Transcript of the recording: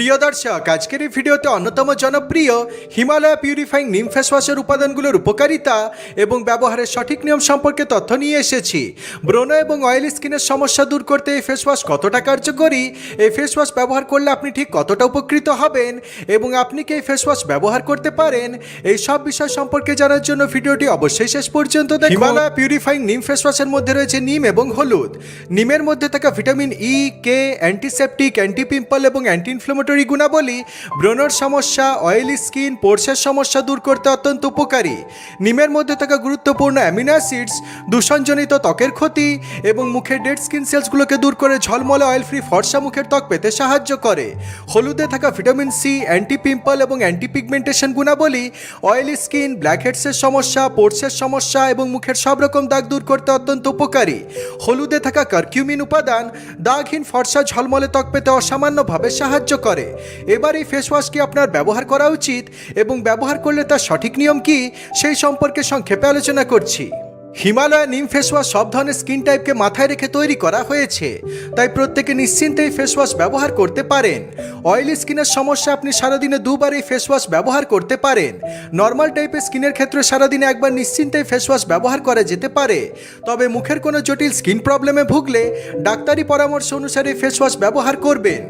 প্রিয় দর্শক, আজকের এই ভিডিওতে অন্যতম জনপ্রিয় হিমালয়া পিউরিফাইং নিম ফেস ওয়াশের উপাদানগুলোর উপকারিতা এবং ব্যবহারের সঠিক নিয়ম সম্পর্কে তথ্য নিয়ে এসেছি। ব্রণ এবং অয়েলি স্কিনের সমস্যা দূর করতে এই ফেস ওয়াশ কতটা কার্যকরী, এই ফেস ওয়াশ ব্যবহার করলে আপনি ঠিক কতটা উপকৃত হবেন এবং আপনি কি এই ফেস ওয়াশ ব্যবহার করতে পারেন, এই সব বিষয় সম্পর্কে জানার জন্য ভিডিওটি অবশ্যই শেষ পর্যন্ত দেখুন। হিমালয়া পিউরিফাইং নিম ফেস ওয়াশের মধ্যে রয়েছে নিম এবং হলুদ। নিমের মধ্যে থাকা ভিটামিন ই, কে, অ্যান্টিসেপটিক, অ্যান্টি পিম্পল এবং অ্যান্টি ইনফ্লেমেটরি গুণাবলী ব্রণের সমস্যা, অয়েলি স্কিন, পোর্সের সমস্যা দূর করতে অত্যন্ত উপকারী। নিমের মধ্যে থাকা গুরুত্বপূর্ণ অ্যামিনো অ্যাসিডস দূষণজনিত ত্বকের ক্ষতি এবং মুখের ডেড স্কিন সেলসগুলোকে দূর করে ঝলমলে অয়েল ফ্রি ফর্সা মুখের ত্বক পেতে সাহায্য করে। হলুদে থাকা ভিটামিন সি, অ্যান্টি পিম্পল এবং অ্যান্টি পিগমেন্টেশন গুণাবলী অয়েলি স্কিন, ব্ল্যাকহেডসের সমস্যা, পোর্সের সমস্যা এবং মুখের সব রকম দাগ দূর করতে অত্যন্ত উপকারী। হলুদে থাকা কারকিউমিন উপাদান দাগহীন ফর্সা ঝলমলে ত্বক পেতে অসামান্যভাবে সাহায্য করে। এবার এই ফেস ওয়াশ কি আপনার ব্যবহার করা উচিত এবং ব্যবহার করলে তার সঠিক নিয়ম কি, সেই সম্পর্কে সংক্ষেপে আলোচনা করছি। হিমালয়া নিম ফেস ওয়াশ সব ধরনের স্কিন টাইপকে মাথায় রেখে তৈরি করা হয়েছে, তাই প্রত্যেকে নিশ্চিন্তে এই ফেস ওয়াশ ব্যবহার করতে পারেন। অয়েলি স্কিনের সমস্যা আপনি সারাদিনে দুবার এই ফেস ওয়াশ ব্যবহার করতে পারেন। নর্মাল টাইপের স্কিনের ক্ষেত্রে সারাদিনে একবার নিশ্চিন্তে ফেস ওয়াশ ব্যবহার করা যেতে পারে। তবে মুখের কোনো জটিল স্কিন প্রবলেমে ভুগলে ডাক্তারি পরামর্শ অনুসারে ফেস ওয়াশ ব্যবহার করবেন।